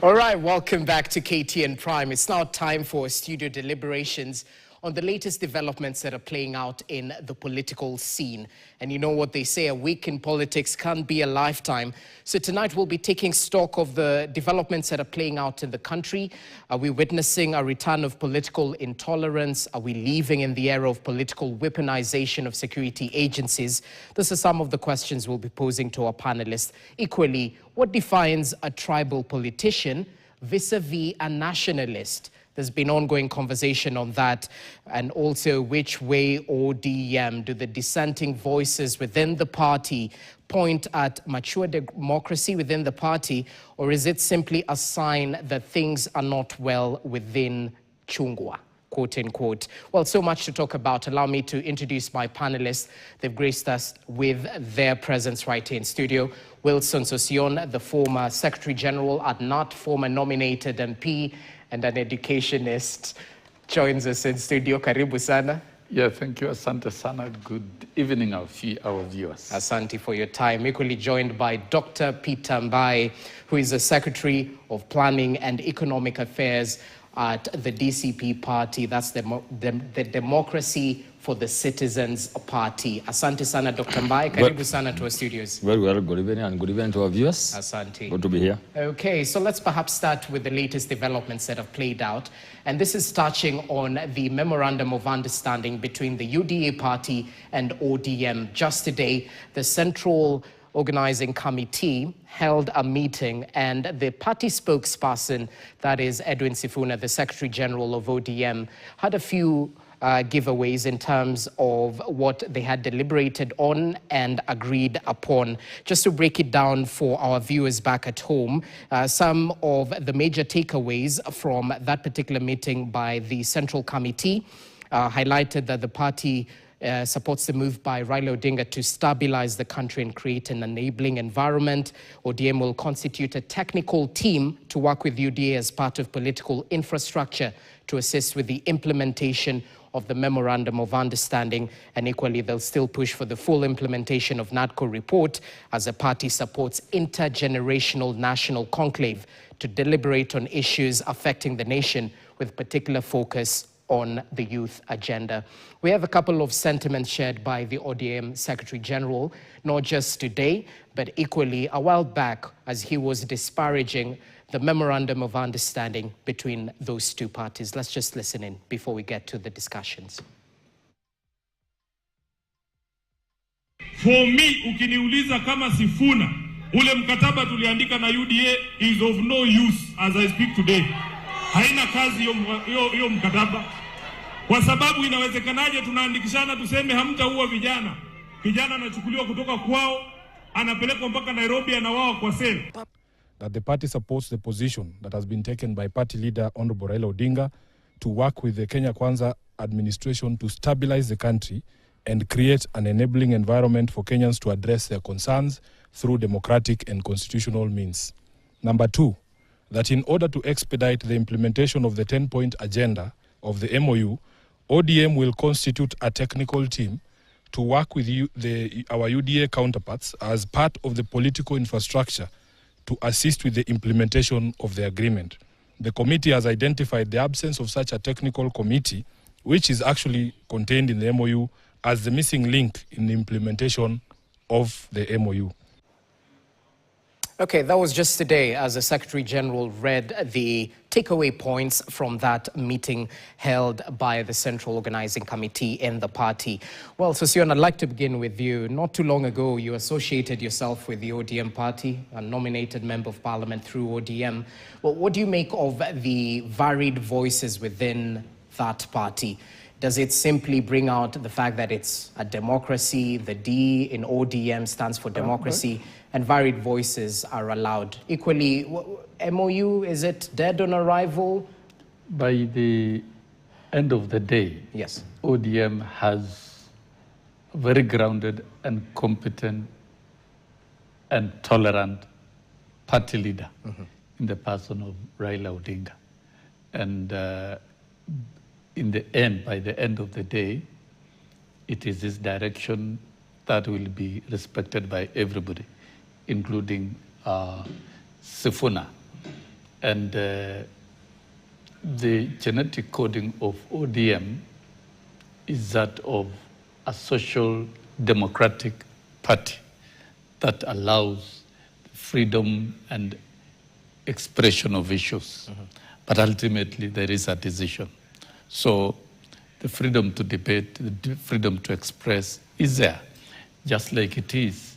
All right, welcome back to KTN Prime. It's now time for studio deliberations on the latest developments that are playing out in the political scene. And you know what they say, a week in politics can't be a lifetime. So tonight we'll be taking stock of the developments that are playing out in the country. Are we witnessing a return of political intolerance? Are we living in the era of political weaponization of security agencies? These are some of the questions we'll be posing to our panelists. Equally, what defines a tribal politician vis-a-vis a nationalist? There's been ongoing conversation on that, and also which way ODM do the dissenting voices within the party point at mature democracy within the party, or is it simply a sign that things are not well within Chungwa, quote unquote? Well, so much to talk about. Allow me to introduce my panelists. They've graced us with their presence right here in studio. Wilson Sosion, the former Secretary General at NUT, former nominated MP, and an educationist, joins us in studio. Karibu sana. Yeah, thank you. Asante sana. Good evening, our viewers. Asante for your time. Equally joined by Dr. Peter Mbai, who is the Secretary of Planning and Economic Affairs at the DCP party. That's the Democracy for the Citizens Party. Asante sana, Dr. Mbai. Karibu sana to our studios. Very well. Good evening, and good evening to our viewers. Asante. Good to be here. Okay, so let's perhaps start with the latest developments that have played out. And this is touching on the memorandum of understanding between the UDA party and ODM. Just today, the Central Organizing Committee held a meeting, and the party spokesperson, that is Edwin Sifuna, the Secretary General of ODM, had a few giveaways in terms of what they had deliberated on and agreed upon. Just to break it down for our viewers back at home, some of the major takeaways from that particular meeting by the Central Committee highlighted that the party supports the move by Raila Odinga to stabilize the country and create an enabling environment. ODM will constitute a technical team to work with UDA as part of political infrastructure to assist with the implementation of the Memorandum of Understanding, and equally they'll still push for the full implementation of NADCO report as the party supports intergenerational national conclave to deliberate on issues affecting the nation with particular focus on the youth agenda. We have a couple of sentiments shared by the ODM Secretary General, not just today, but equally a while back as he was disparaging the Memorandum of Understanding between those two parties. Let's just listen in before we get to the discussions. For me, ukiniuliza kama Sifuna, ule mkataba tuliandika na UDA is of no use as I speak today. Haina kazi hiyo mkataba. Kwa sababu inawezekanaje tunaandikishana tuseme hamtaua vijana. Kijana anachukuliwa kutoka kwao, anapelekwa mpaka Nairobi, anawawa kwa sel. That the party supports the position that has been taken by party leader Honorable Raila Odinga to work with the Kenya Kwanza administration to stabilize the country and create an enabling environment for Kenyans to address their concerns through democratic and constitutional means. Number two, that in order to expedite the implementation of the 10-point agenda of the MOU, ODM will constitute a technical team to work with our UDA counterparts as part of the political infrastructure to assist with the implementation of the agreement. The committee has identified the absence of such a technical committee, which is actually contained in the MOU, as the missing link in the implementation of the MOU. Okay, that was just today as the Secretary General read the takeaway points from that meeting held by the Central Organizing Committee in the party. Well, Sosion, I'd like to begin with you. Not too long ago, you associated yourself with the ODM party, a nominated member of parliament through ODM. Well, what do you make of the varied voices within that party? Does it simply bring out the fact that it's a democracy, the D in ODM stands for democracy, and varied voices are allowed? Equally, MOU, is it dead on arrival? By the end of the day, yes, ODM has a very grounded and competent and tolerant party leader in the person of Raila Odinga. And in the end, by the end of the day, it is this direction that will be respected by everybody, including Sifuna. And the genetic coding of ODM is that of a social democratic party that allows freedom and expression of issues. But ultimately, there is a decision. So the freedom to debate, the freedom to express is there, just like it is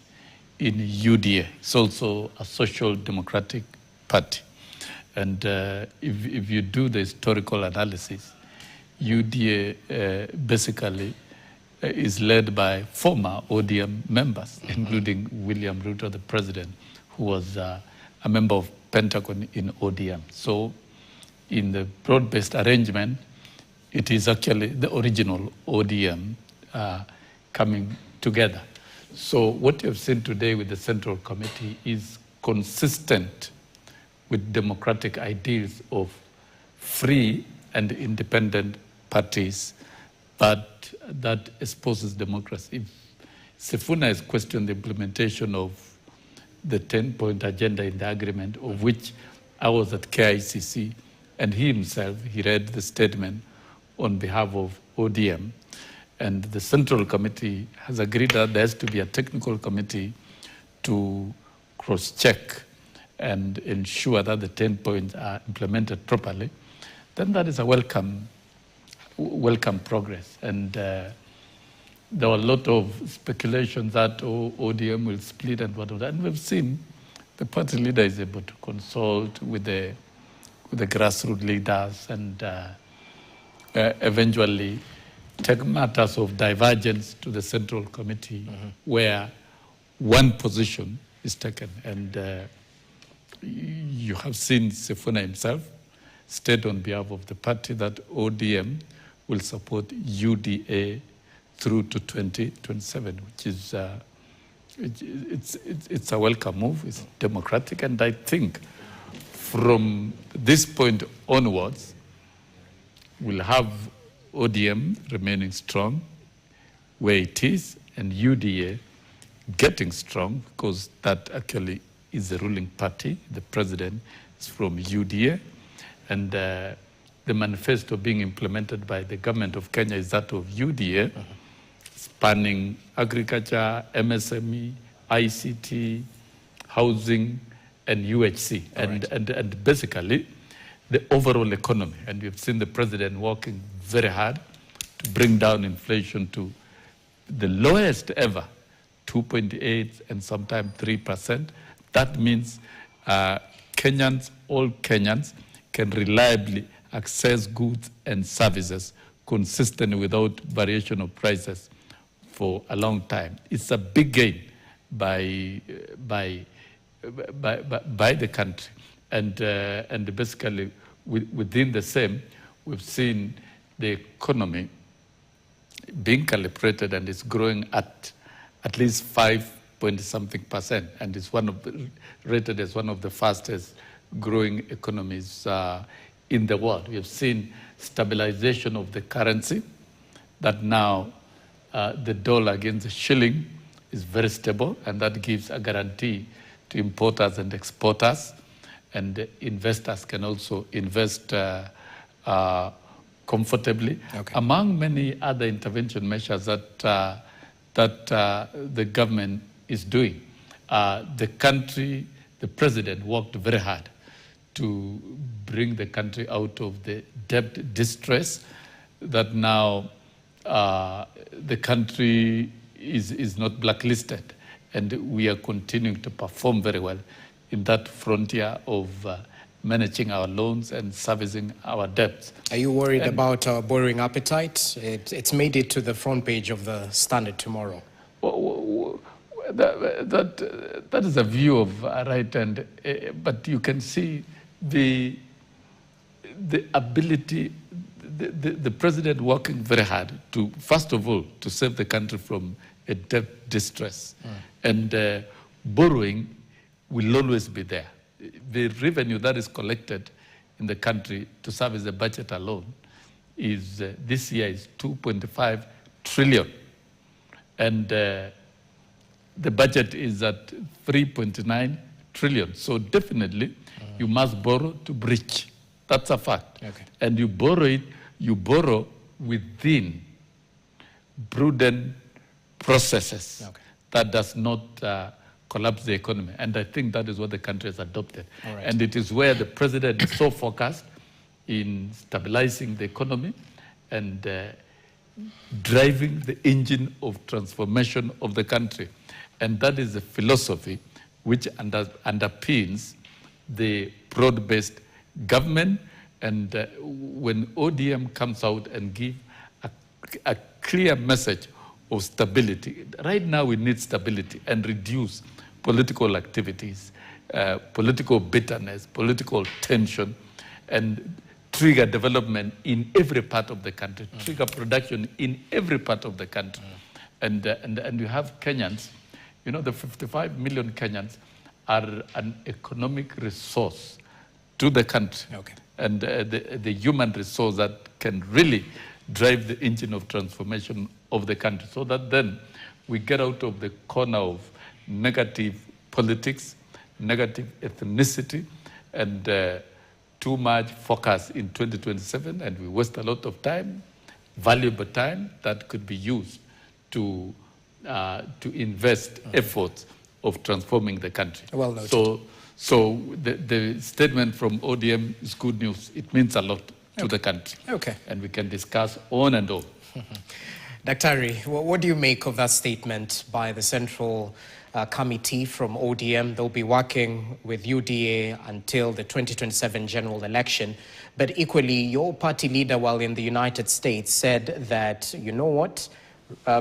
in UDA. It's also a social democratic party. And if you do the historical analysis, UDA basically is led by former ODM members, including William Ruto, the president, who was a member of Pentagon in ODM. So in the broad-based arrangement, it is actually the original ODM coming together. So what you've seen today with the Central Committee is consistent with democratic ideals of free and independent parties, but that espouses democracy. If Sifuna has questioned the implementation of the 10-point agenda in the agreement, of which I was at KICC, and he himself, he read the statement on behalf of ODM, and the Central Committee has agreed that there has to be a technical committee to cross-check and ensure that the 10 points are implemented properly, then that is a welcome progress. And there were a lot of speculation that ODM will split and whatever. And we've seen the party leader is able to consult with the grassroots leaders and eventually take matters of divergence to the Central Committee, where one position is taken. And you have seen Sifuna himself state on behalf of the party that ODM will support UDA through to 2027, which is it's a welcome move. It's democratic, and I think from this point onwards, we'll have ODM remaining strong where it is, and UDA getting strong, because that actually is the ruling party. The president is from UDA, and the manifesto being implemented by the government of Kenya is that of UDA, spanning agriculture, MSME, ICT, housing, and UHC, and basically the overall economy. And we've seen the president working very hard to bring down inflation to the lowest ever, 2.8 and sometimes 3%. That means Kenyans, all Kenyans, can reliably access goods and services consistently without variation of prices for a long time. It's a big gain by the country, and basically within the same, we've seen the economy being calibrated, and it's growing at least 5.something%, and it's rated as one of the fastest growing economies in the world. We have seen stabilization of the currency, that now the dollar against the shilling is very stable, and that gives a guarantee to importers and exporters, and investors can also invest comfortably. Okay. Among many other intervention measures that the government is doing, the president worked very hard to bring the country out of the debt distress, that now the country is not blacklisted, and we are continuing to perform very well in that frontier of managing our loans and servicing our debts. Are you worried about our borrowing appetite? It's made it to the front page of the Standard tomorrow. That is a view of right, and but you can see the ability, the president working very hard to, first of all, to save the country from a debt distress, and borrowing will always be there. The revenue that is collected in the country to service the budget alone is this year is 2.5 trillion, and the budget is at 3.9 trillion. So definitely you must borrow to breach. That's a fact. Okay. And you borrow within prudent processes that does not collapse the economy. And I think that is what the country has adopted. Right. And it is where the president is so focused in stabilizing the economy and driving the engine of transformation of the country. And that is the philosophy which underpins the broad-based government. And when ODM comes out and give a clear message of stability, right now we need stability and reduce political activities, political bitterness, political tension, and trigger development in every part of the country, trigger production in every part of the country. And you have Kenyans, you know, the 55 million Kenyans are an economic resource to the country. Okay. And the human resource that can really drive the engine of transformation of the country, so that then we get out of the corner of negative politics, negative ethnicity, and too much focus in 2027, and we waste a lot of time, valuable time that could be used to invest efforts of transforming the country. Well noted. So the statement from ODM is good news. It means a lot to the country. Okay. And we can discuss on and on. Daktari, what do you make of that statement by the Central Committee from ODM? They'll be working with UDA until the 2027 general election. But equally, your party leader, while in the United States, said that, you know what,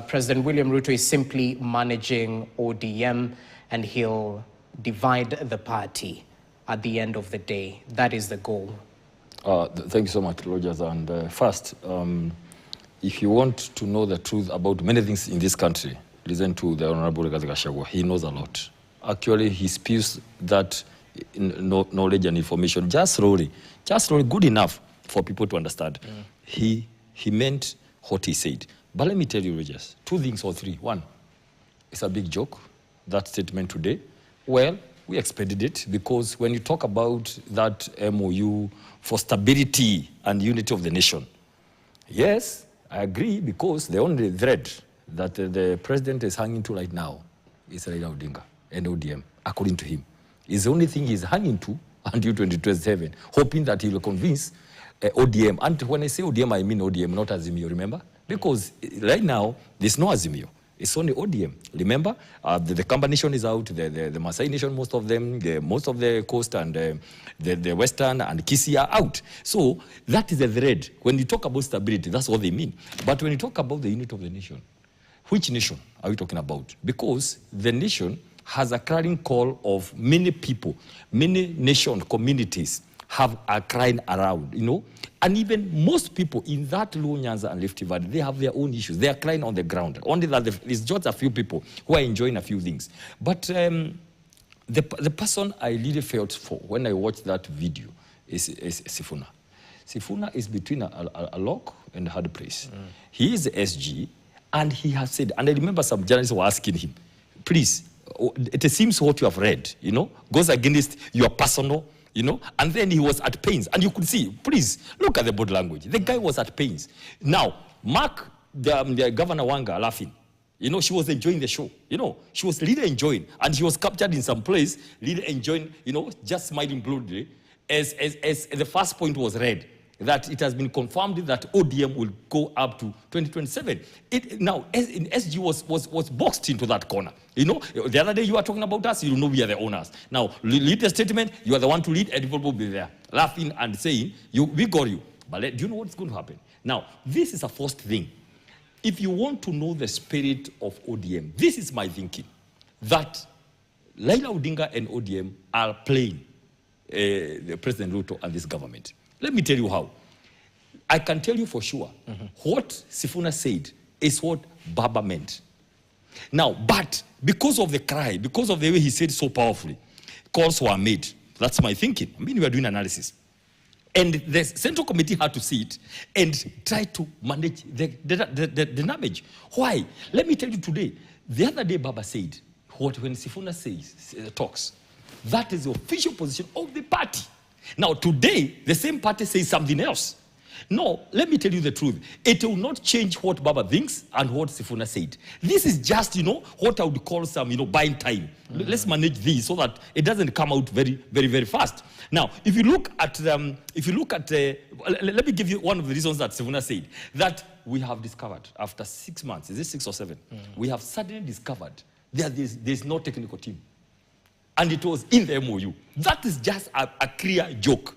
President William Ruto is simply managing ODM and he'll divide the party at the end of the day. That is the goal. Thank you so much, Rogers. And first, if you want to know the truth about many things in this country, listen to the Honorable Rigathi Gachagua. He knows a lot. Actually, he spews that knowledge and information just slowly, good enough for people to understand. He meant what he said. But let me tell you, Rogers, two things or three. One, it's a big joke, that statement today. Well, we expected it, because when you talk about that MOU for stability and unity of the nation, yes, I agree, because the only thread that the president is hanging to right now is Raila Odinga and ODM, according to him. It's the only thing he's hanging to until 2027, hoping that he will convince ODM. And when I say ODM, I mean ODM, not Azimio, remember? Because right now, there's no Azimio. It's only ODM. Remember, the Kamba nation is out, the Maasai nation, most of them, most of the coast and the western and Kisii are out. So that is the thread. When you talk about stability, that's what they mean. But when you talk about the unity of the nation, which nation are we talking about? Because the nation has a clarion call of many people, many nation communities have a crying around, you know. And even most people in that Luo Nyanza and Rift Valley, they have their own issues. They are crying on the ground. Only that it's just a few people who are enjoying a few things. But the person I really felt for when I watched that video is Sifuna. Sifuna is between a lock and a hard place. He is the SG, and he has said, and I remember some journalists were asking him, please, it seems what you have read, you know, goes against your personal, you know, and then he was at pains. And you could see, please, look at the body language. The guy was at pains. Now, Mark, the Governor Wanga, laughing. You know, she was enjoying the show. You know, she was really enjoying. And she was captured in some place, really enjoying, you know, just smiling bloodily. As the first point was read, that it has been confirmed that ODM will go up to 2027. Now, SG was boxed into that corner. You know, the other day you were talking about us, you know we are the owners. Now, lead the statement, you are the one to lead, and people will be there, laughing and saying, we got you. But do you know what's going to happen? Now, this is a first thing. If you want to know the spirit of ODM, this is my thinking, that Raila Odinga and ODM are playing President Ruto and this government. Let me tell you how. I can tell you for sure what Sifuna said is what Baba meant. Now, but because of the cry, because of the way he said so powerfully, calls were made. That's my thinking. I mean, we are doing analysis. And the Central Committee had to see it and try to manage the damage. Why? Let me tell you today. The other day, Baba said, when Sifuna talks, That is the official position of the party. Now, today, the same party says something else. No, let me tell you the truth. It will not change what Baba thinks and what Sifuna said. This is just, what I would call some, buying time. Let's manage this so that it doesn't come out very, very, very fast. Now, if you look at, let me give you one of the reasons that Sifuna said, that we have discovered after 6 months, is it 6 or 7? We have suddenly discovered that there's no technical team. And it was in the MOU. That is just a clear joke.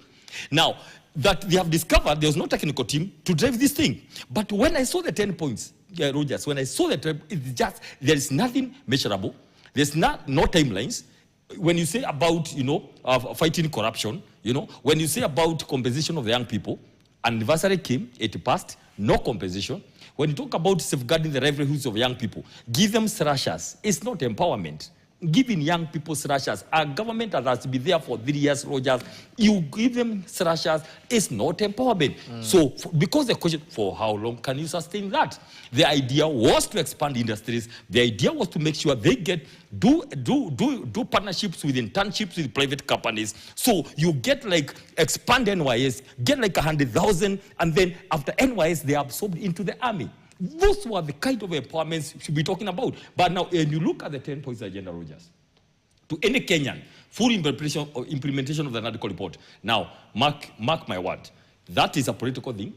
Now, that they have discovered there was no technical team to drive this thing. But when I saw the 10 points, Rogers, when I saw the it's just, there is nothing measurable. There's no timelines. When you say about, fighting corruption, when you say about compensation of the young people, anniversary came, it passed, no compensation. When you talk about safeguarding the livelihoods of young people, give them slashes. It's not empowerment. Giving young people slashes. A government that has to be there for 3 years, Rogers, you give them slashes, it's not empowerment. So, because the question, for how long can you sustain that? The idea was to expand industries. The idea was to make sure they do partnerships with internships with private companies. So you get expand NYS, get 100,000, and then after NYS, they are absorbed into the army. Those were the kind of empowerments we should be talking about. But now, when you look at the 10 points agenda, Rogers, to any Kenyan, full implementation of the National report. Now, mark my word, that is a political thing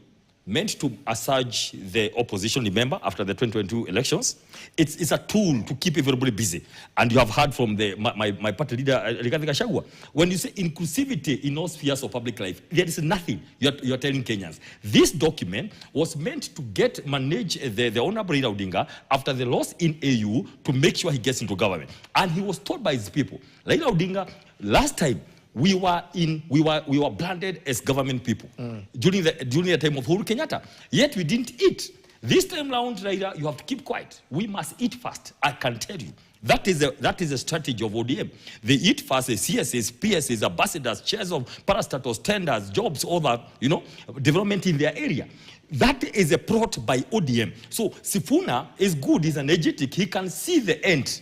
meant to assuage the opposition, remember, after the 2022 elections. It's a tool to keep everybody busy. And you have heard from my party leader, Rigathi Gachagua, when you say inclusivity in all spheres of public life, there is nothing you're telling Kenyans. This document was meant to manage the Honorable Raila Odinga after the loss in AU to make sure he gets into government. And he was told by his people, Raila Odinga, last time, we were branded as government people during the time of Uhuru Kenyatta. Yet we didn't eat. This time round, Raila, you have to keep quiet. We must eat first. I can tell you. That is a strategy of ODM. They eat first, CSAs, PSAs, ambassadors, chairs of parastatals, tenders, jobs, all that, development in their area. That is a plot by ODM. So Sifuna is good, he's energetic, he can see the end.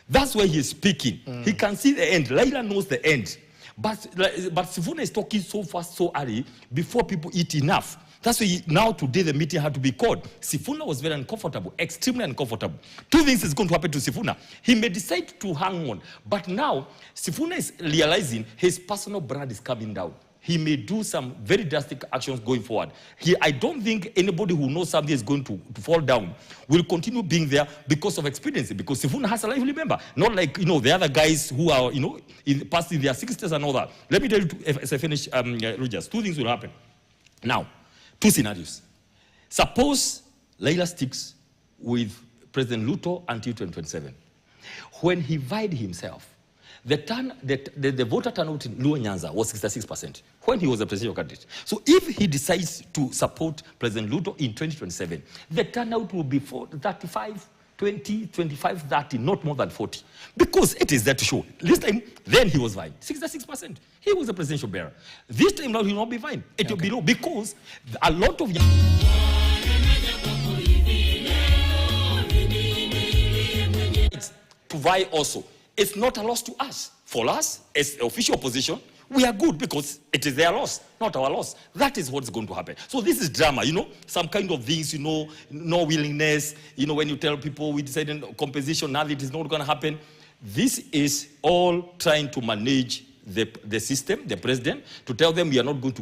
That's why he's speaking. He can see the end. Raila knows the end. But Sifuna is talking so fast, so early, before people eat enough. That's why now today the meeting had to be called. Sifuna was very uncomfortable, extremely uncomfortable. 2 things is going to happen to Sifuna. He may decide to hang on, but now Sifuna is realizing his personal brand is coming down. He may do some very drastic actions going forward. I don't think anybody who knows something is going to fall down will continue being there because of experience, because Sifuna has a lively member. Not like, the other guys who are, past in their 60s and all that. Let me tell you, as I finish, Rogers, 2 things will happen. Now, 2 scenarios. Suppose Raila sticks with President Ruto until 2027. When he vied himself, the voter turnout in Luo Nyanza was 66% when he was a presidential candidate. So if he decides to support President Ruto in 2027, the turnout will be 35, 20, 25, 30, not more than 40. Because it is there to show. This time, then he was vying. 66%. He was a presidential bearer. This time now, he will not be vying. It will be low because a lot of young... to vie also. It's not a loss to us. For us, as official opposition, we are good because it is their loss, not our loss. That is what's going to happen. So this is drama, some kind of things, no willingness, when you tell people we decided compensation, now it is not going to happen. This is all trying to manage the system, the president, to tell them we are not going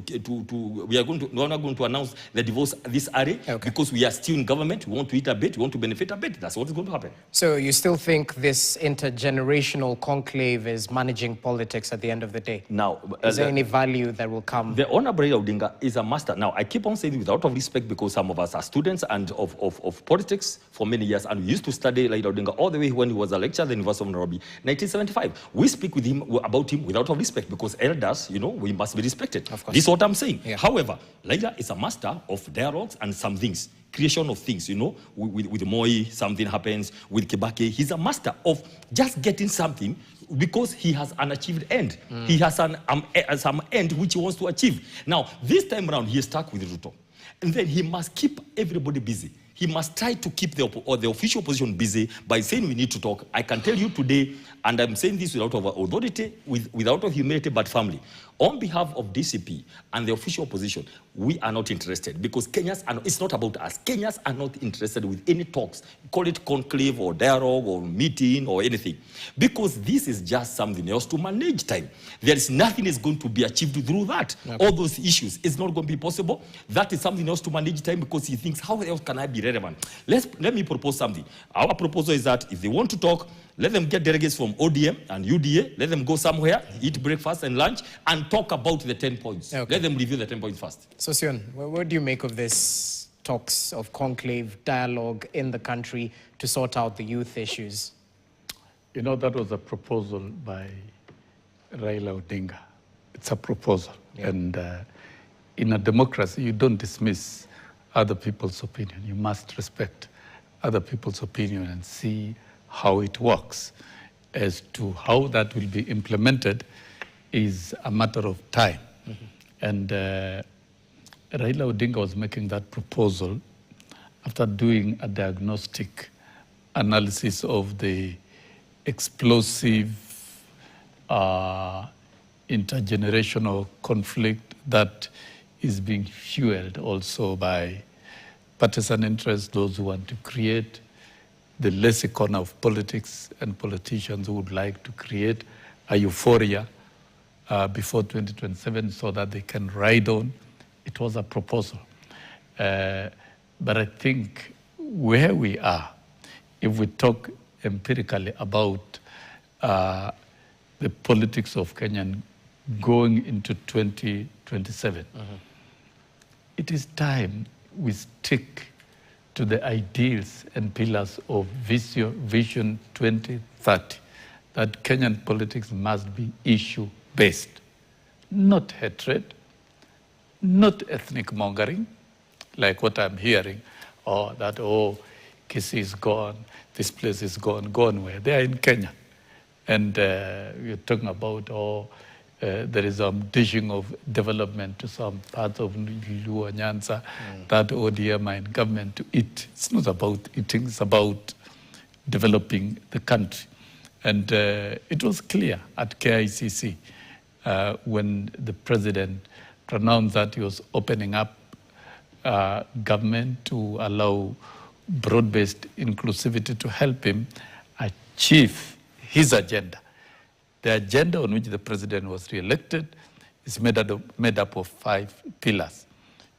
we're not going to announce the divorce this early because we are still in government. We want to eat a bit. We want to benefit a bit. That's what is going to happen. So you still think this intergenerational conclave is managing politics at the end of the day? Now, is there any value that will come? The Honorable Raila Odinga is a master. Now, I keep on saying without of respect because some of us are students and of politics for many years, and we used to study Raila Odinga all the way when he was a lecturer at the University of Nairobi, 1975. We speak with him about him without of respect because elders, we must be respected. Of course. This is what I'm saying. Yeah. However, Raila is a master of dialogues and some things, creation of things, with Moi, something happens, with Kibaki. He's a master of just getting something because he has an achieved end. He has some end which he wants to achieve. Now, this time around, he is stuck with Ruto. And then he must keep everybody busy. he must try to keep the official opposition busy by saying we need to talk. I can tell you today, and I'm saying this without authority, without humility, but firmly, on behalf of DCP and the official opposition, we are not interested, because Kenyans are not, it's not about us. Kenyans are not interested with any talks, call it conclave or dialogue or meeting or anything, because this is just something else to manage time. There is nothing is going to be achieved through that. Okay. All those issues, it's not going to be possible. That is something else to manage time, because he thinks, how else can I be relevant? Let me propose something. Our proposal is that if they want to talk, let them get delegates from ODM and UDA, let them go somewhere, eat breakfast and lunch, and talk about the 10 points. Okay. Let them review the 10 points first. So, Sion, what do you make of this talks of conclave dialogue in the country to sort out the youth issues? You know, that was a proposal by Raila Odinga. It's a proposal. Yeah. And in a democracy, you don't dismiss other people's opinion. You must respect other people's opinion and see how it works. As to how that will be implemented is a matter of time. Mm-hmm. And Raila Odinga was making that proposal after doing a diagnostic analysis of the explosive intergenerational conflict that is being fueled also by partisan interests, those who want to create the lexicon of politics, and politicians who would like to create a euphoria before 2027 so that they can ride on. It was a proposal. But I think where we are, if we talk empirically about the politics of Kenya going into 2027, it is time we stick to the ideals and pillars of Vision 2030, that Kenyan politics must be issue-based, not hatred, not ethnic mongering, like what I'm hearing, or that, oh, Kisii is gone, this place is gone where? They are in Kenya. And we're talking about, there is a dishing of development to some parts of Luo, Nyanza, that ODM are in government to eat. It's not about eating, it's about developing the country. And it was clear at KICC when the president pronounced that he was opening up government to allow broad-based inclusivity to help him achieve his agenda. The agenda on which the president was re-elected is made up of 5 pillars,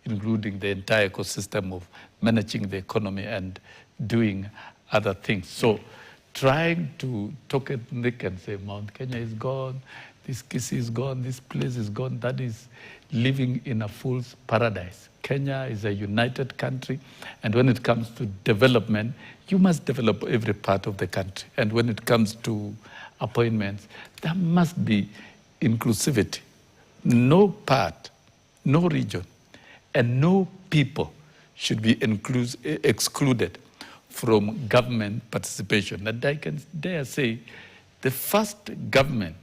including the entire ecosystem of managing the economy and doing other things. So trying to talk ethnic and say Mount Kenya is gone, this Kisii is gone, this place is gone, that is living in a fool's paradise. Kenya is a united country, and when it comes to development, you must develop every part of the country. And when it comes to appointments, there must be inclusivity. No part, no region, and no people should be excluded from government participation. And I can dare say the first government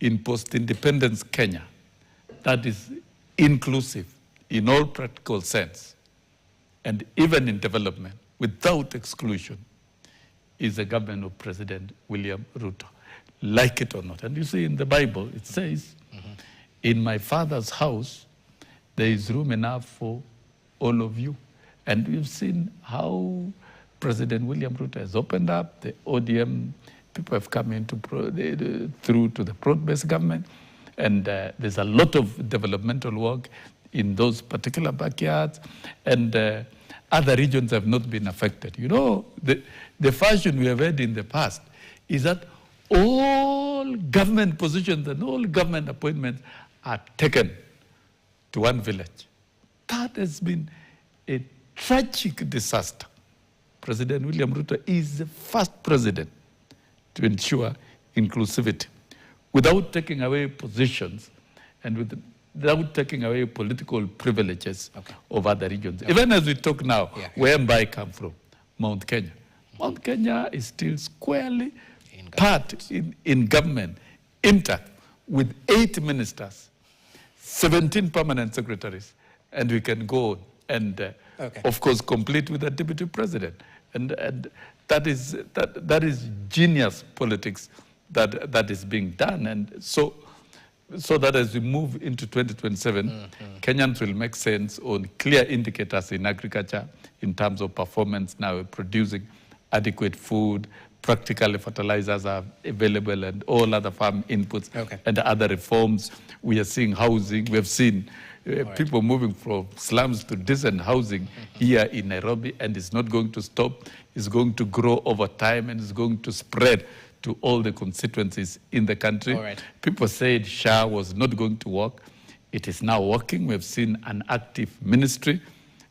in post-independence Kenya that is inclusive in all practical sense, and even in development, without exclusion, is the government of President William Ruto, like it or not. And you see in the Bible, it says, in my Father's house, there is room enough for all of you. And we've seen how President William Ruto has opened up. The ODM people have come into through to the broad-based government. And there's a lot of developmental work in those particular backyards. And other regions have not been affected. You know, the fashion we have had in the past is that all government positions and all government appointments are taken to one village. That has been a tragic disaster. President William Ruto is the first president to ensure inclusivity without taking away positions and without taking away political privileges of other regions. Okay. Even as we talk now, where I come from, Mount Kenya. Mount Kenya is still squarely in government, intact, with 8 ministers, 17 permanent secretaries, and we can go on. and of course, complete with a deputy president. And that is genius politics that is being done. And so that as we move into 2027, Kenyans will make sense on clear indicators in agriculture in terms of performance. Now we're producing adequate food, practically fertilizers are available, and all other farm inputs and other reforms. We are seeing housing. We have seen people moving from slums to decent housing here in Nairobi, and it's not going to stop. It's going to grow over time, and it's going to spread to all the constituencies in the country. People said SHA was not going to work. It is now working. We've seen an active ministry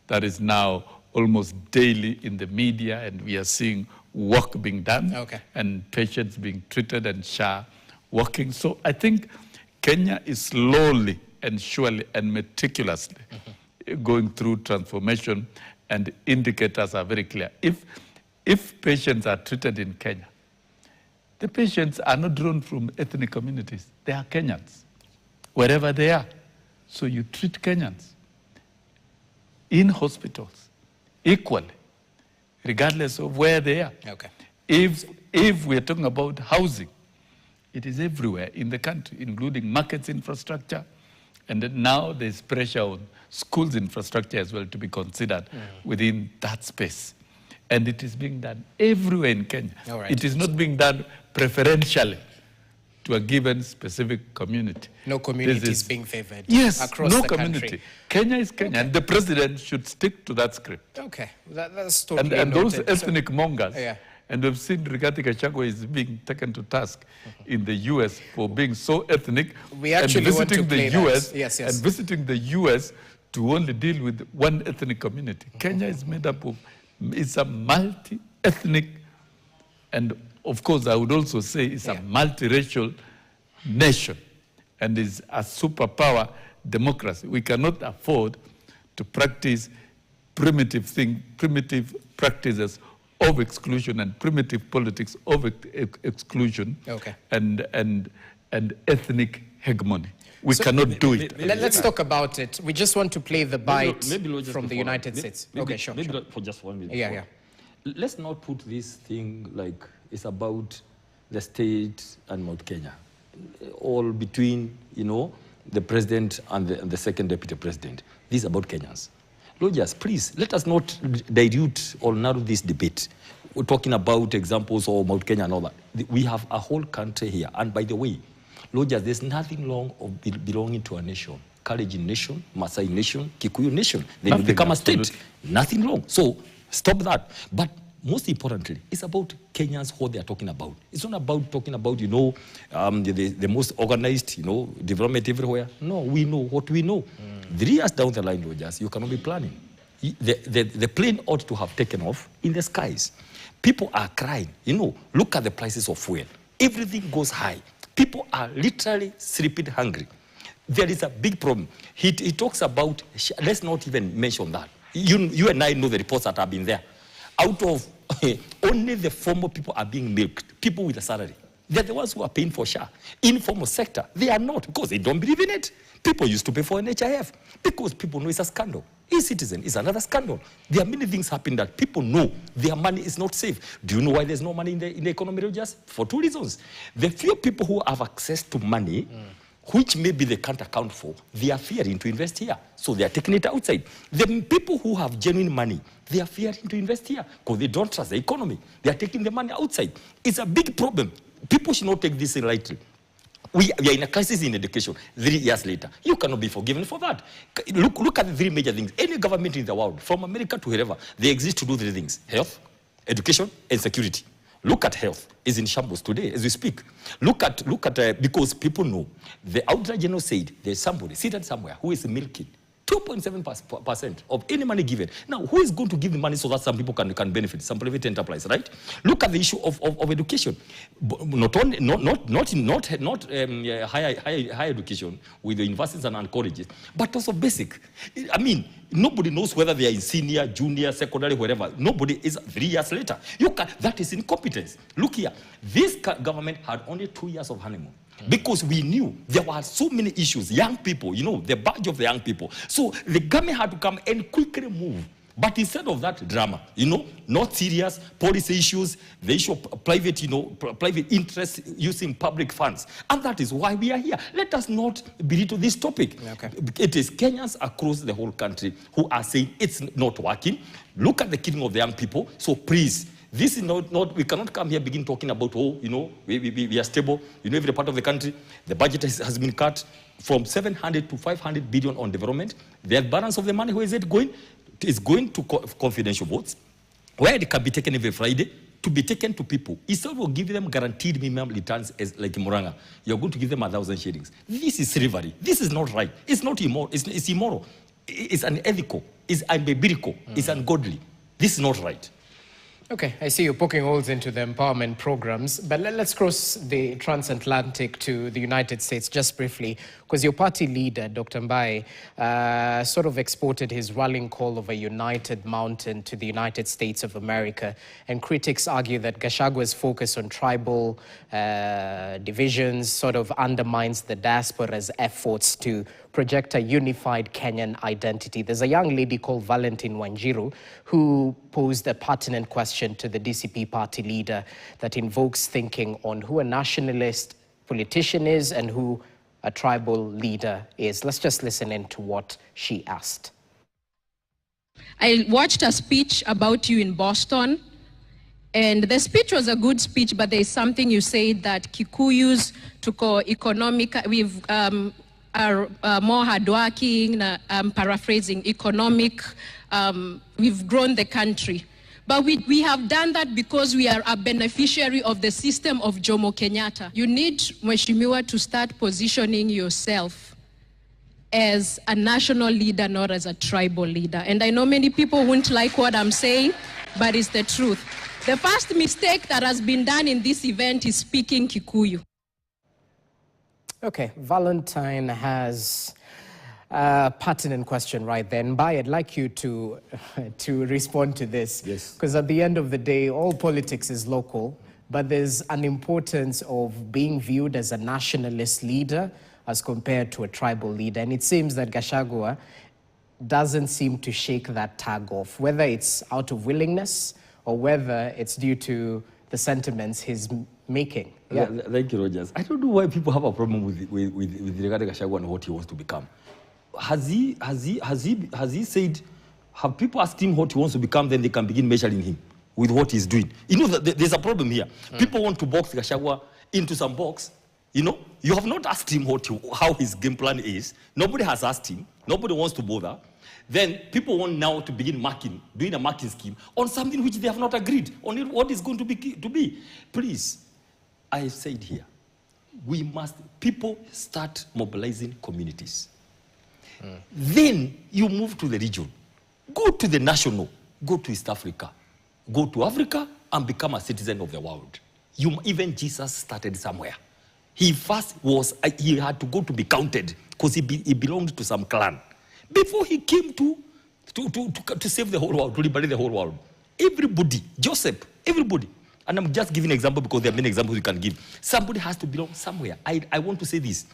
that is now almost daily in the media, and we are seeing work being done and patients being treated and SHA working. So I think Kenya is slowly and surely and meticulously going through transformation, and indicators are very clear. If patients are treated in Kenya, the patients are not drawn from ethnic communities. They are Kenyans, wherever they are. So you treat Kenyans in hospitals equally, regardless of where they are. If we're talking about housing, it is everywhere in the country, including markets infrastructure, and then now there's pressure on schools infrastructure as well to be considered within that space. And it is being done everywhere in Kenya. It is not being done preferentially to a given specific community. No community is being favored across the community. Country. Kenya is Kenya, and the president should stick to that script. That's totally and those ethnic mongers, and we've seen Rigathi Gachagua is being taken to task in the U.S. for being so ethnic. We actually and want to play the U.S. that. And visiting the U.S. to only deal with one ethnic community. Kenya is made up of, it's a multi-ethnic, and of course I would also say it's a multiracial nation, and is a superpower democracy. We cannot afford to practice primitive practices of exclusion and primitive politics of exclusion and ethnic hegemony. We cannot do it. Let's talk about it. We just want to play the bite from the United States. Sure. For just 1 minute. Let's not put this thing like it's about the state and Mount Kenya, all between, the president and the second deputy president. This is about Kenyans. Rogers, please, let us not dilute or narrow this debate. We're talking about examples of Mount Kenya and all that. We have a whole country here. And by the way, Rogers, there's nothing wrong of belonging to a nation. Kalenjin nation, Maasai nation, Kikuyu nation. Then you become a state. Nothing wrong. So stop that. But most importantly, it's about Kenyans, what they're talking about. It's not about talking about, the most organized, development everywhere. No, we know what we know. 3 years down the line, Rogers, you cannot be planning. The plane ought to have taken off in the skies. People are crying. Look at the prices of fuel. Everything goes high. People are literally sleeping hungry. There is a big problem. He talks about, let's not even mention that. You and I know the reports that have been there. Out of only the formal people are being milked, people with a salary. They're the ones who are paying for SHA. Informal sector, they are not, because they don't believe in it. People used to pay for NHIF because people know it's a scandal. E-Citizen is another scandal. There are many things happening that people know their money is not safe. Do you know why there's no money in the economy, Rogers? For 2 reasons. The few people who have access to money, which maybe they can't account for, they are fearing to invest here. So they are taking it outside. The people who have genuine money, they are fearing to invest here because they don't trust the economy. They are taking the money outside. It's a big problem. People should not take this lightly. We are in a crisis in education 3 years later. You cannot be forgiven for that. Look at the 3 major things. Any government in the world, from America to wherever, they exist to do 3 things: health, education, and security. Look at health. It's in shambles today as we speak. Look at because people know. The Auditor General said there's somebody seated somewhere who is milking 2.7% of any money given. Now, who is going to give the money so that some people can benefit? Some private enterprise, right? Look at the issue of education. Not higher education with the universities and colleges, but also basic. I mean, nobody knows whether they are in senior, junior, secondary, wherever. Nobody is 3 years later. That is incompetence. Look here. This government had only 2 years of honeymoon. because we knew there were so many issues. Young people, you know, the badge of the young people. So the government had to come and quickly move. But instead of that drama, you know, not serious policy issues, the issue of private, you know, private interest using public funds. And that is why we are here. Let us not belittle this topic. Okay. It is Kenyans across the whole country who are saying it's not working. Look at the killing of the young people. So please, this is not we cannot come here begin talking about, oh, you know, we are stable. You know, every part of the country, the budget has been cut from 700 to 500 billion on development. The balance of the money, where is it going? It's going to confidential votes, where it can be taken every Friday, to be taken to people. Instead of giving them guaranteed minimum returns as like Muranga, you're going to give them 1,000 shillings. This is slavery. This is not right. It's not immoral. It's immoral. It's unethical. It's unbiblical. It's ungodly. This is not right. Okay, I see you're poking holes into the empowerment programs, but let's cross the transatlantic to the United States just briefly, because your party leader, Dr. Mbai, sort of exported his rallying call of a united mountain to the United States of America, and critics argue that Gashagua's focus on tribal divisions sort of undermines the diaspora's efforts to project a unified Kenyan identity. There's a young lady called Valentine Wanjiru who posed a pertinent question to the DCP party leader that invokes thinking on who a nationalist politician is and who a tribal leader is. Let's just listen in to what she asked. I watched a speech about you in Boston, and the speech was a good speech, but there is something you said that Kikuyus tuko economic, are more hardworking, I'm paraphrasing, economic, we've grown the country. But we have done that because we are a beneficiary of the system of Jomo Kenyatta. You need, Mheshimiwa, to start positioning yourself as a national leader, not as a tribal leader. And I know many people won't like what I'm saying, but it's the truth. The first mistake that has been done in this event is speaking Kikuyu. Okay, Valentine has a pertinent question right then. Mbai, I'd like you to respond to this. Yes. Because at the end of the day, all politics is local, but there's an importance of being viewed as a nationalist leader as compared to a tribal leader. And it seems that Gachagua doesn't seem to shake that tag off, whether it's out of willingness or whether it's due to the sentiments he's making. Yeah. Thank you, Rogers. I don't know why people have a problem with Rigathi Gachagua and what he wants to become. Has he said, have people asked him what he wants to become, then they can begin measuring him with what he's doing? You know, there's a problem here. People want to box Gachagua into some box. You know, you have not asked him how his game plan is. Nobody has asked him. Nobody wants to bother. Then people want now to begin doing a marking scheme on something which they have not agreed on what is going to be. Please, I said here, people start mobilizing communities. Then you move to the region. Go to the national. Go to East Africa. Go to Africa and become a citizen of the world. Even Jesus started somewhere. He had to go to be counted because he belonged to some clan. Before he came to save the whole world, to liberate the whole world. Everybody, Joseph, everybody. And I'm just giving an example because there are many examples you can give. Somebody has to belong somewhere. I want to say this.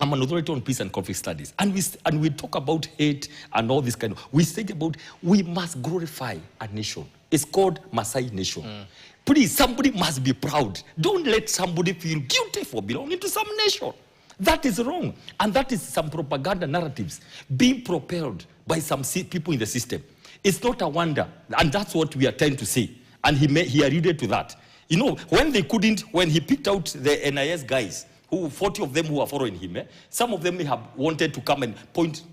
I'm an authority on peace and conflict studies. And we talk about hate and all this kind of... We must glorify a nation. It's called Maasai Nation. Please, somebody must be proud. Don't let somebody feel guilty for belonging to some nation. That is wrong. And that is some propaganda narratives being propelled by some people in the system. It's not a wonder. And that's what we are trying to say. And he alluded to that. You know, when he picked out the NIS guys, 40 of them who are following him, some of them may have wanted to come and point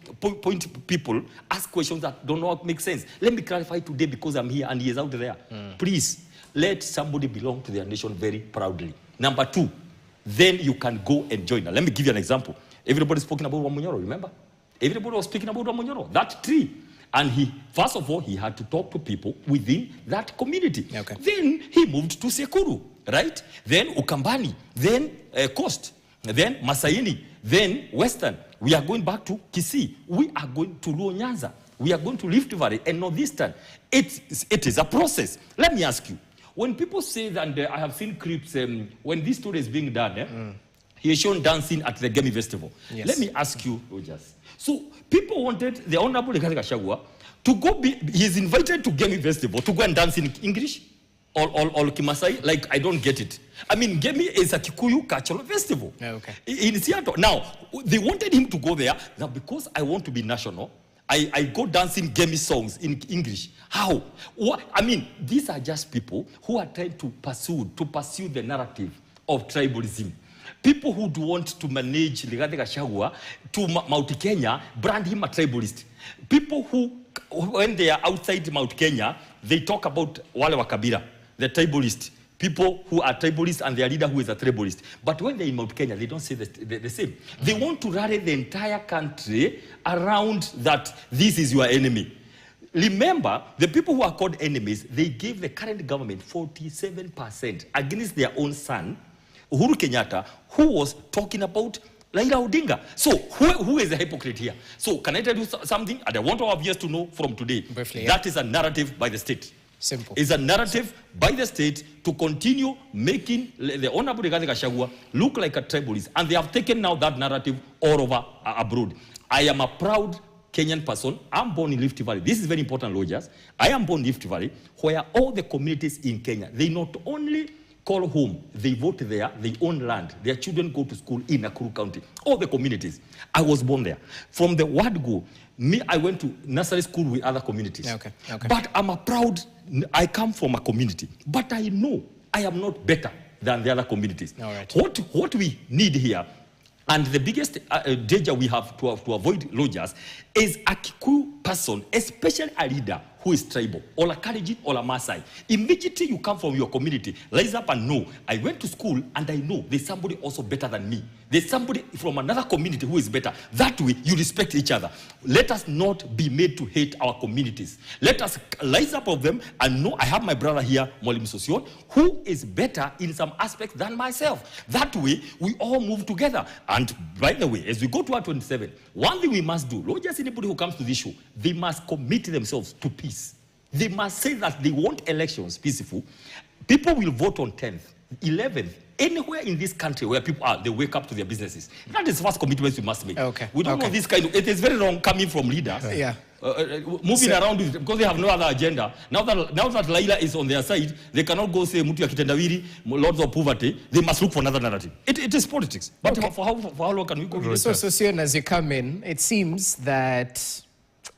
people, ask questions that don't know what makes sense. Let me clarify today because I'm here and he is out there. Please, let somebody belong to their nation very proudly. Number two, then you can go and join. Now, let me give you an example. Everybody's speaking about Wamunyoro, remember? Everybody was speaking about Wamunyoro, that tree. And first of all, he had to talk to people within that community. Okay. Then he moved to Sekuru, right? Then Ukambani, then Coast, then Masaini, then Western. We are going back to Kisii. We are going to Luo Nyanza. We are going to Rift Valley and Northeastern. It is a process. Let me ask you, When people say that, I have seen clips, when this story is being done, he is shown dancing at the Gemi Festival. Yes. Let me ask you, Rogers. So people wanted the Honorable Rigathi Gachagua to go, he's invited to Gemi Festival to go and dance in English or Kimasai. Like, I don't get it. I mean, Gemi is a Kikuyu cultural festival in Seattle. Now, they wanted him to go there. Now, because I want to be national, I go dancing Gemi songs in English. How? What? I mean, these are just people who are trying to pursue the narrative of tribalism. People who do want to manage Rigathi Gachagua to Mount Kenya, brand him a tribalist. People who, when they are outside Mount Kenya, they talk about Wale wa Kabila, the tribalist. People who are tribalists and their leader who is a tribalist. But when they're in Mount Kenya, they don't say the same. They want to rally the entire country around that this is your enemy. Remember, the people who are called enemies, they gave the current government 47% against their own son, Uhuru Kenyatta, who was talking about Raila Odinga. So who is the hypocrite here? So can I tell you something? And I want our viewers to know from today. Briefly, that is a narrative by the state. Simple. It's a narrative by the state to continue making the Honorable Rigathi Gachagua look like a tribalist. And they have taken now that narrative all over abroad. I am a proud Kenyan person. I'm born in Rift Valley. This is very important, Rogers. I am born in Rift Valley, where all the communities in Kenya, they not only call home, they vote there, they own land, their children go to school in Nakuru County, all the communities. I was born there. From the word go, I went to nursery school with other communities. Okay. But I come from a community, but I know I am not better than the other communities. All right. What we need here, and the biggest danger we have to avoid, Rogers, is a Kikuyu person, especially a leader who is tribal, or a Kalenjin, or a Maasai. Immediately you come from your community, rise up and know, I went to school and I know there's somebody also better than me. There's somebody from another community who is better. That way, you respect each other. Let us not be made to hate our communities. Let us rise up of them and know I have my brother here, Mwalimu Sosion, who is better in some aspects than myself. That way, we all move together. And by the way, as we go to our 27, one thing we must do, not just anybody who comes to this show, they must commit themselves to peace. They must say that they want elections peaceful. People will vote on 10th, 11th, anywhere in this country where people are, they wake up to their businesses. That is the first commitment we must make. We don't know this kind of, it is very wrong coming from leaders. Moving around with, because they have no other agenda. Now that Laila is on their side, they cannot go say Mutu ya Kitendawiri, lords of poverty. They must look for another narrative. It is politics. But for how long can we go? So Sosion, as you come in, it seems that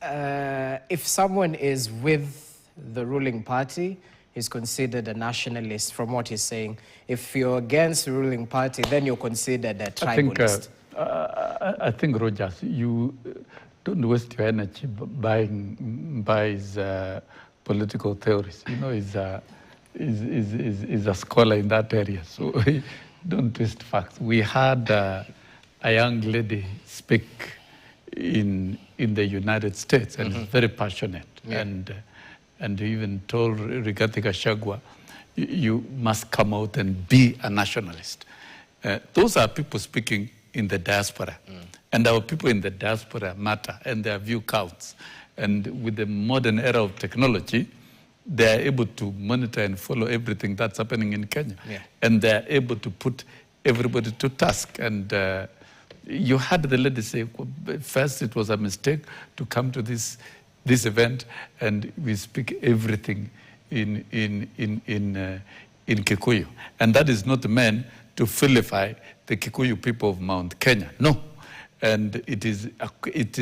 if someone is with the ruling party, is considered a nationalist, from what he's saying. If you're against the ruling party, then you're considered a tribalist. I think, Rogers, you don't waste your energy buying his political theories. You know, he's a scholar in that area, so don't twist facts. We had a young lady speak in the United States, and very passionate, and even told Rigathi Gachagua, you must come out and be a nationalist. Those are people speaking in the diaspora. And our people in the diaspora matter, and their view counts. And with the modern era of technology, they are able to monitor and follow everything that's happening in Kenya. And they are able to put everybody to task. And you had the lady say, first it was a mistake to come to this event, and we speak everything in Kikuyu. And that is not meant to vilify the Kikuyu people of Mount Kenya. No. And it is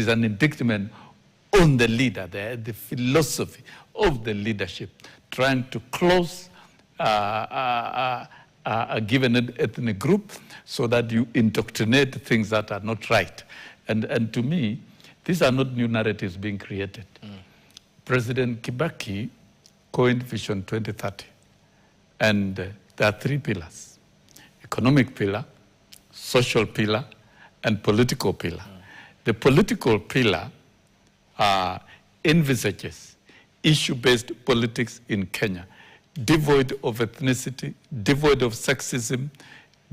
an indictment on the leader, the philosophy of the leadership, trying to close a given ethnic group so that you indoctrinate things that are not right. And to me, these are not new narratives being created. President Kibaki coined Vision 2030. And there are three pillars: economic pillar, social pillar, and political pillar. The political pillar envisages issue-based politics in Kenya, devoid of ethnicity, devoid of sexism,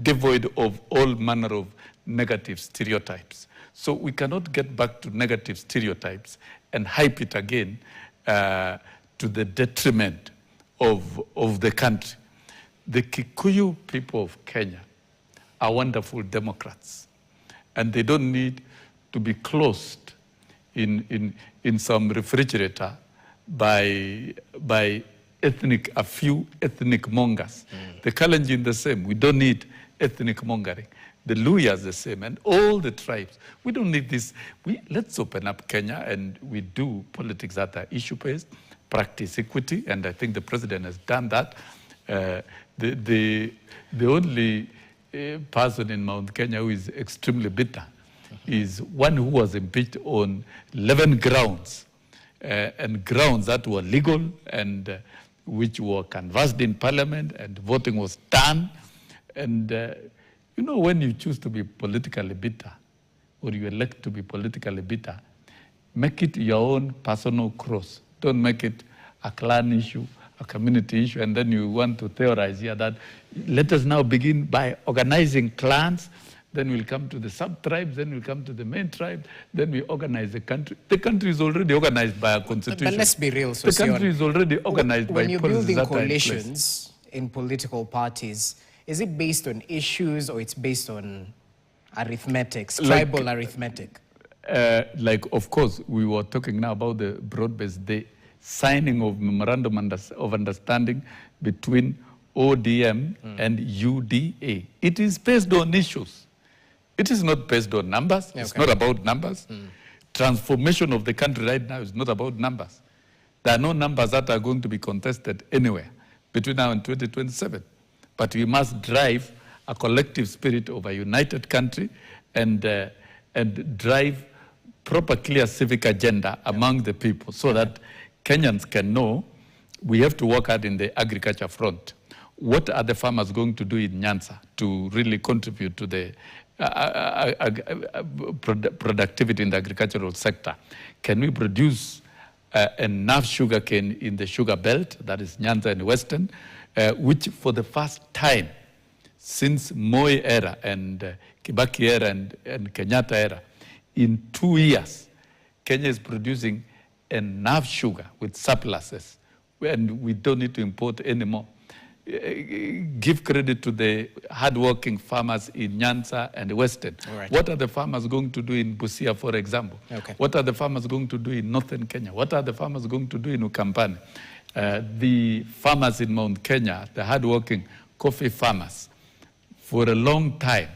devoid of all manner of negative stereotypes. So we cannot get back to negative stereotypes and hype it again to the detriment of the country. The Kikuyu people of Kenya are wonderful Democrats, and they don't need to be closed in some refrigerator by a few ethnic mongers. The Kalenjin the same. We don't need ethnic mongering. The Luyas the same, and all the tribes. We don't need this. Let's open up Kenya, and we do politics that are issue-based, practice equity, and I think the president has done that. The only person in Mount Kenya who is extremely bitter is one who was impeached on 11 grounds, and grounds that were legal and which were canvassed in parliament, and voting was done. And you know, when you choose to be politically bitter, or you elect to be politically bitter, make it your own personal cross. Don't make it a clan issue, a community issue, and then you want to theorize here that let us now begin by organizing clans, then we'll come to the sub-tribes, then we'll come to the main tribe, then we organize the country. The country is already organized by a constitution. But let's be real, The country is already organized by policies. When you're building that are in coalitions in political parties, is it based on issues or it's based on arithmetics, tribal arithmetic? Like, of course, we were talking now about the broad-based, the signing of memorandum of understanding between ODM and UDA. It is based on issues. It is not based on numbers. Okay. It's not about numbers. Transformation of the country right now is not about numbers. There are no numbers that are going to be contested anywhere between now and 2027. But we must drive a collective spirit of a united country and drive proper, clear civic agenda among the people so that Kenyans can know we have to work hard in the agriculture front. What are the farmers going to do in Nyanza to really contribute to the productivity in the agricultural sector? Can we produce enough sugarcane in the sugar belt, that is Nyanza and Western, which for the first time since Moi era and Kibaki era and Kenyatta era, in 2 years, Kenya is producing enough sugar with surpluses, and we don't need to import anymore. Give credit to the hardworking farmers in Nyanza and Western. Right. What are the farmers going to do in Busia, for example? Okay. What are the farmers going to do in northern Kenya? What are the farmers going to do in Ukambani? The farmers in Mount Kenya, the hardworking coffee farmers, for a long time,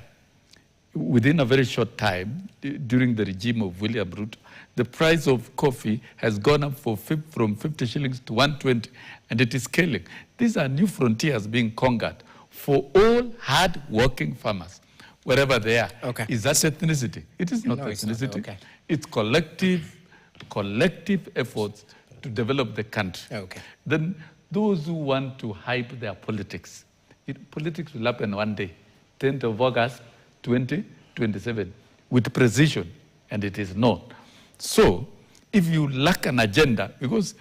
within a very short time, during the regime of William Ruto, the price of coffee has gone up from 50 shillings to 120, and it is scaling. These are new frontiers being conquered for all hard-working farmers, wherever they are. Okay. Is that ethnicity? It is not ethnicity. It's not. Okay. It's collective efforts to develop the country. Okay. Then those who want to hype their politics, politics will happen one day, 10th of August, 2027, with precision, and it is not. So, if you lack an agenda, because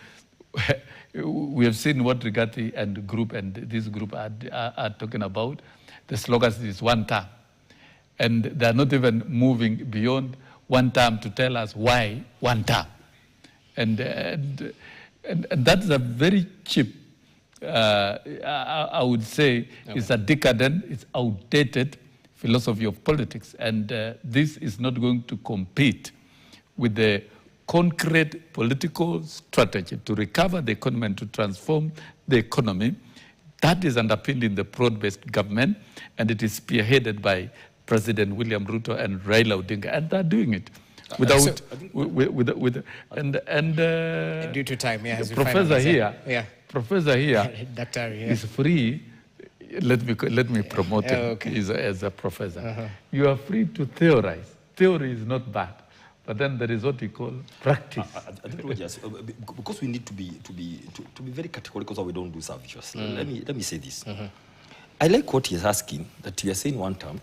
we have seen what Rigathi and this group are talking about, the slogan is one term, and they are not even moving beyond one term to tell us why one term, and that's a very cheap. I would say it's a decadent, it's outdated philosophy of politics, and this is not going to compete with the concrete political strategy to recover the economy and to transform the economy. That is underpinned in the broad-based government, and it is spearheaded by President William Ruto and Raila Odinga, and they're doing it without due to time. Yeah, Professor here is free. Let me promote him as a professor. You are free to theorize. Theory is not bad, but then there is what we call practice. I think, Rogers, because we need to be very categorical so we don't do services. Let me say this. I like what he's asking, that we are saying one term.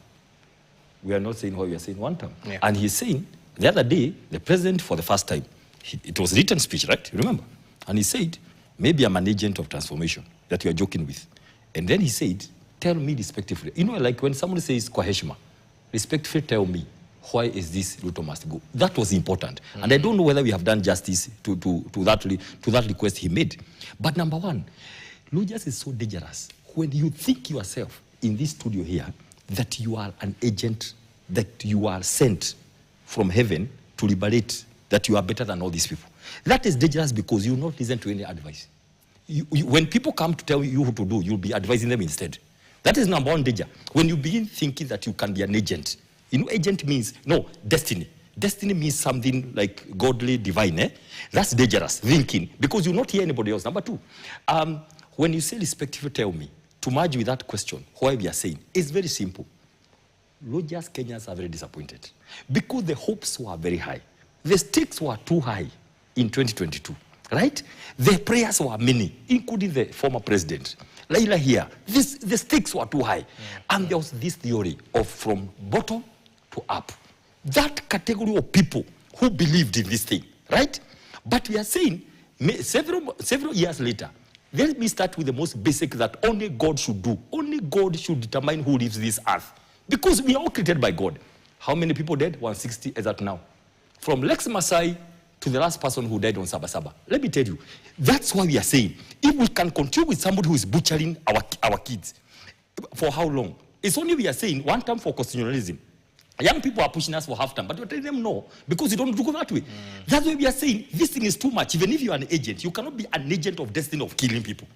We are not saying why we are saying one term. Yeah. And he's saying, the other day, the president, for the first time, it was a written speech, right? You remember? And he said, maybe I'm an agent of transformation that you are joking with. And then he said, tell me respectively. You know, like when someone says, kwa heshima, respectfully tell me, why is this Ruto must go? That was important. And I don't know whether we have done justice to that request he made. But number one, Rogers is so dangerous. When you think yourself in this studio here that you are an agent, that you are sent from heaven to liberate, that you are better than all these people. That is dangerous because you will not listen to any advice. When people come to tell you what to do, you'll be advising them instead. That is number one danger. When you begin thinking that you can be an agent, agent means, destiny. Destiny means something like godly, divine. Eh? That's dangerous thinking because you'll not hear anybody else. Number two, when you say respectfully, tell me, to merge with that question, why we are saying, it's very simple. Rogers Kenyans are very disappointed because the hopes were very high. The stakes were too high in 2022, right? The prayers were many, including the former president. Laila here, the stakes were too high. And there was this theory of from bottom to up. That category of people who believed in this thing, right? But we are saying, several years later, let me start with the most basic that only God should do. Only God should determine who lives this earth. Because we are all created by God. How many people dead? 160 as at now. From Lex Masai to the last person who died on Sabasaba. Let me tell you, that's why we are saying, if we can continue with somebody who is butchering our kids, for how long? It's only we are saying one term for constitutionalism. Young people are pushing us for half time, but we're telling them no, because you don't go that way. That's why we are saying this thing is too much. Even if you are an agent, you cannot be an agent of destiny of killing people.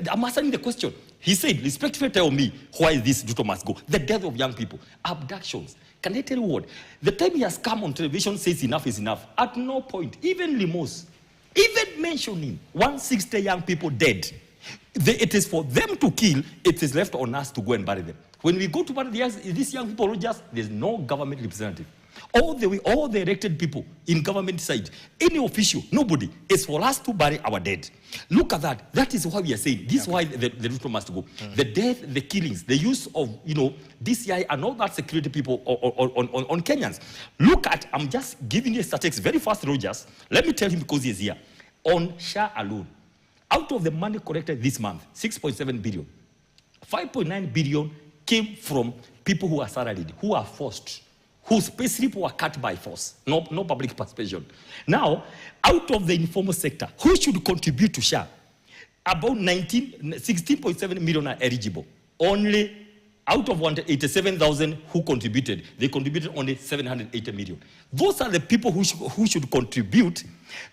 I'm answering the question. He said, respectfully tell me why this Ruto must go. The death of young people, abductions. Can I tell you what? The time he has come on television says enough is enough. At no point, even Limos, even mentioning 160 young people dead, it is for them to kill, it is left on us to go and bury them. When we go to bury these young people, there's no government representative. All the elected people in government side, any official, nobody. It's for us to bury our dead. Look at that. That is why we are saying. This is why the Ruto must go. The death, the killings, the use of, DCI and all that security people on Kenyans. Look at, I'm just giving you a statistics very fast, Rogers. Let me tell him because he's here. On SHA alone, out of the money collected this month, 6.7 billion, 5.9 billion came from people who are salaried, who are forced, whose payslip were cut by force, no public participation. Now, out of the informal sector, who should contribute to SHA? About 16.7 million are eligible. Only out of 187,000 who contributed, they contributed only 780 million. Those are the people who should contribute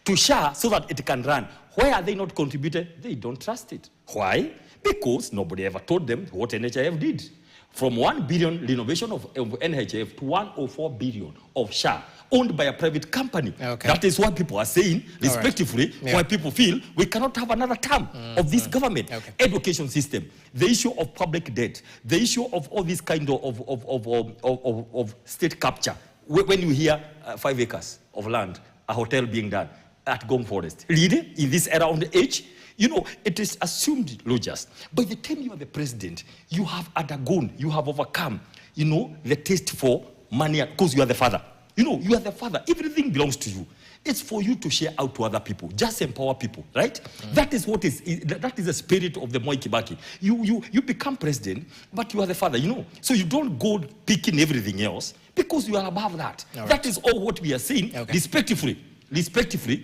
to SHA so that it can run. Why are they not contributed? They don't trust it. Why? Because nobody ever told them what NHIF did. From 1 billion renovation of NHIF to 104 billion of SHA owned by a private company. Okay. That is what people are saying, respectively, why people feel we cannot have another term of this government. Okay. Education system, the issue of public debt, the issue of all this kind of state capture. When you hear 5 acres of land, a hotel being done at Gong Forest, really, in this era on the age, it is assumed, Rogers, by the time you are the president, you have undergone, you have overcome, the taste for money, because you are the father. You are the father. Everything belongs to you. It's for you to share out to other people. Just empower people, right? That is the spirit of the Moi Kibaki. You become president, but you are the father, So you don't go picking everything else because you are above that. Right. That is all what we are saying, respectively,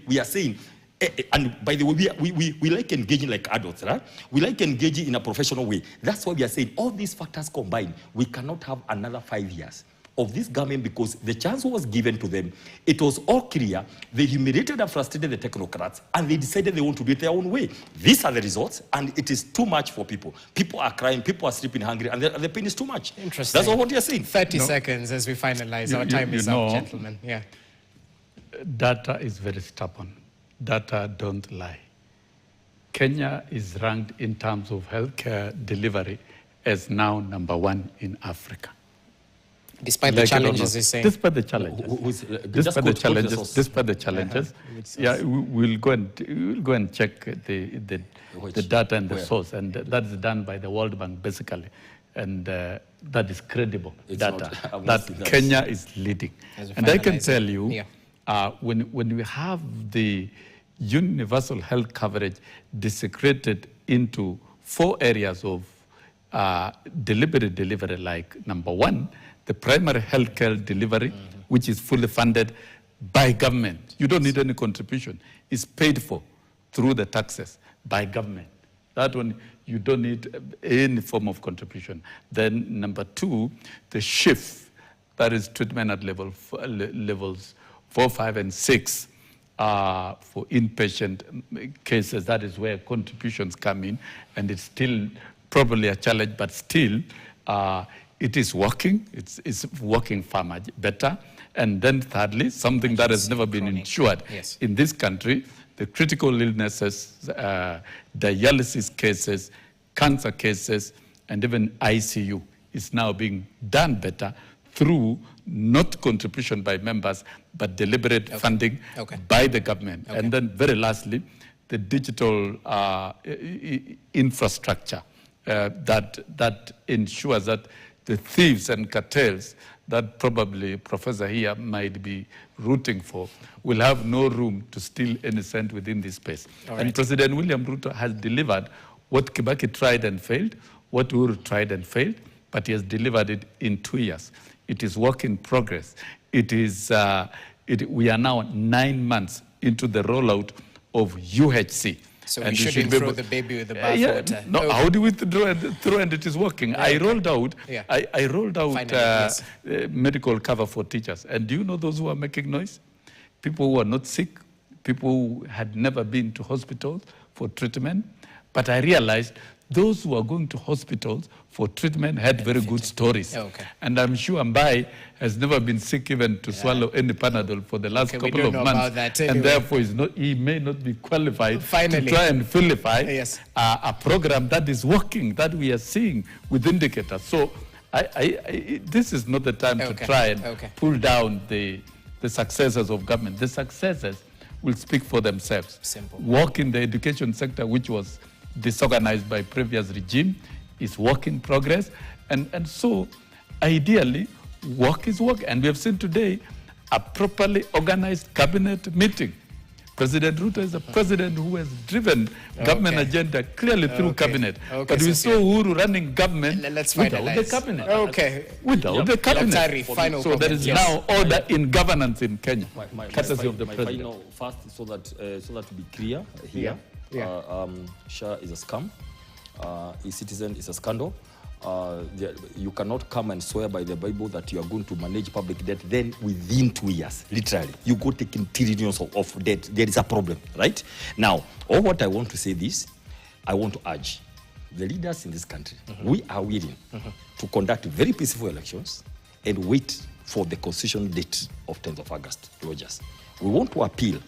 we are saying. And by the way, we like engaging like adults, right? We like engaging in a professional way. That's why we are saying all these factors combined, we cannot have another 5 years of this government because the chance was given to them. It was all clear. They humiliated and frustrated the technocrats, and they decided they want to do it their own way. These are the results, and it is too much for people. People are crying, people are sleeping hungry, and the pain is too much. Interesting. That's all what you're saying. 30 seconds as we finalize. Our time is up, gentlemen. Yeah. Data is very stubborn. Data don't lie. Kenya is ranked in terms of healthcare delivery as now #1 in Africa. Despite the challenges, they're saying. Despite the challenges. Despite the challenges. Yeah, we'll go and check the data and the source, and that is done by the World Bank basically, and that is credible data that Kenya is leading. And I can tell you, when we have the universal health coverage desecrated into 4 areas of delivery, like #1, the primary healthcare delivery, which is fully funded by government. You don't need any contribution. It's paid for through the taxes by government. That one, you don't need any form of contribution. Then number 2, the shift, that is treatment at levels 4, 5, and 6 for inpatient cases. That is where contributions come in, and it's still probably a challenge, but still it is working. It's working far much better. And then thirdly, something that has never been ensured in this country, the critical illnesses, dialysis cases, cancer cases, and even ICU is now being done better through not contribution by members, but deliberate funding by the government. And then very lastly, the digital infrastructure that ensures that the thieves and cartels that probably Professor here might be rooting for will have no room to steal any cent within this space. And President William Ruto has delivered what Kibaki tried and failed, what Uhuru tried and failed, but he has delivered it in 2 years. It is work in progress. It is, we are now 9 months into the rollout of UHC. So we shouldn't throw the baby with the bathwater. No, how do we throw and it is working? I rolled out, I rolled out medical cover for teachers. And do you know those who are making noise? People who are not sick, people who had never been to hospitals for treatment. But I realized those who are going to hospitals for treatment had very good stories. And I'm sure Mbai has never been sick even to swallow any Panadol for the last couple of months. And therefore, he may not be qualified to try and vilify a program that is working, that we are seeing with indicators. So this is not the time to try and pull down the successes of government. The successes will speak for themselves. Simple. Work in the education sector, which was disorganized by previous regime, is work in progress. And so, ideally, work is work. And we have seen today a properly organized cabinet meeting. President Ruto is a president who has driven government agenda clearly through cabinet. But we saw Uhuru running government without the cabinet. Without the cabinet. So there is now order in governance in Kenya. Courtesy of the president. First, so that to be clear here, SHA is a scam. E-Citizen is a scandal. You cannot come and swear by the Bible that you are going to manage public debt, then within 2 years, literally, you go taking trillions of debt. There is a problem, right? Now, all what I want to say this, I want to urge the leaders in this country, we are willing to conduct very peaceful elections and wait for the constitutional date of 10th of August, Rogers. We want to appeal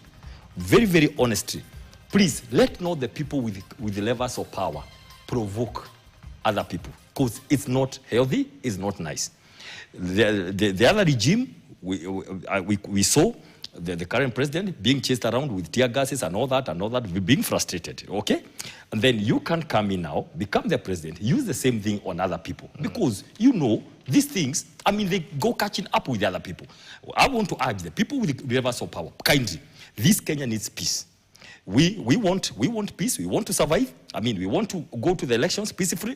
very, very honestly. Please, let not the people with the levels of power provoke other people, because it's not healthy, it's not nice. The other regime, we saw the current president being chased around with tear gases and all that, being frustrated, okay? And then you can come in now, become the president, use the same thing on other people, because you know these things, I mean, they go catching up with the other people. I want to urge the people with the levels of power, kindly, this Kenya needs peace. We want peace. We want to survive. I mean, we want to go to the elections peacefully,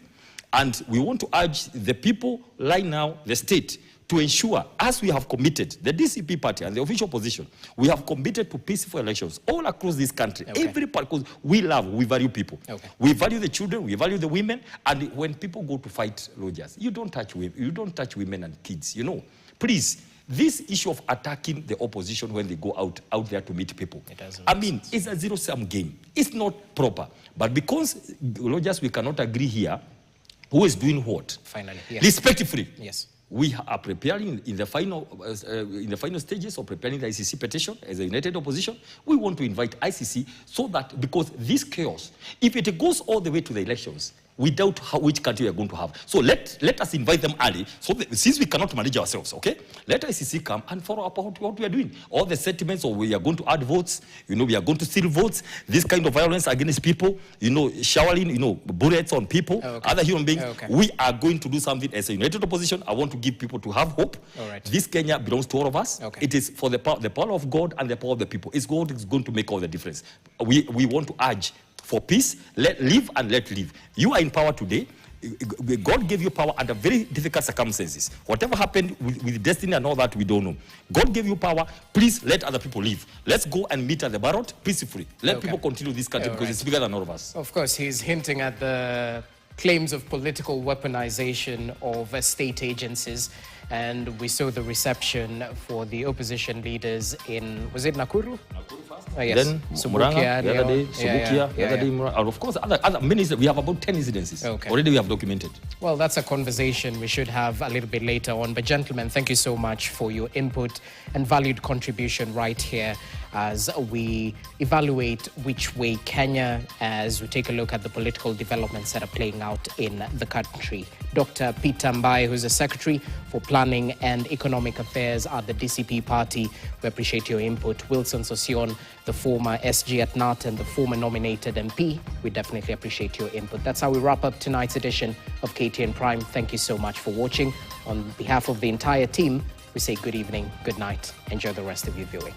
and we want to urge the people right now, the state, to ensure, as we have committed, the DCP party and the official position, we have committed to peaceful elections all across this country. Every part, because we value people. We value the children, we value the women, and when people go to fight, Rogers, you don't touch women and kids. You know, please. This issue of attacking the opposition when they go out there to meet people, I mean, it's a zero-sum game. It's not proper. But because, Rogers, we cannot agree here, who is doing what? Finally, respectively. Yes. We are preparing in the final stages of preparing the ICC petition as a united opposition. We want to invite ICC so that, because this chaos, if it goes all the way to the elections, we doubt which country we are going to have. So let us invite them early, so that, since we cannot manage ourselves, okay? Let ICC come and follow up what we are doing. All the sentiments of we are going to add votes, you know, we are going to steal votes, this kind of violence against people, you know, showering, you know, bullets on people, other human beings. We are going to do something as a united opposition. I want to give people to have hope. This Kenya belongs to all of us. It is for the power of God and the power of the people. It's God is going to make all the difference. We want to urge for peace, let live and let live. You are in power today. God gave you power under very difficult circumstances. Whatever happened with destiny and all that, we don't know. God gave you power. Please let other people live. Let's go and meet at the ballot peacefully. Let people continue this country because it's bigger than all of us. Of course, he's hinting at the claims of political weaponization of state agencies. And we saw the reception for the opposition leaders in, was it Nakuru? Nakuru first. Yes. Then Subukia, the other day, Subukia, the other day, and of course, other many, we have about 10 incidences. Already we have documented. Well, that's a conversation we should have a little bit later on. But gentlemen, thank you so much for your input and valued contribution right here as we evaluate which way Kenya, as we take a look at the political developments that are playing out in the country. Dr. Peter Mbai, who's the Secretary for Planning and Economic Affairs at the DCP party, we appreciate your input. Wilson Sosion, the former SG at NAT and the former nominated MP, we definitely appreciate your input. That's how we wrap up tonight's edition of KTN Prime. Thank you so much for watching. On behalf of the entire team, we say good evening, good night. Enjoy the rest of your viewing.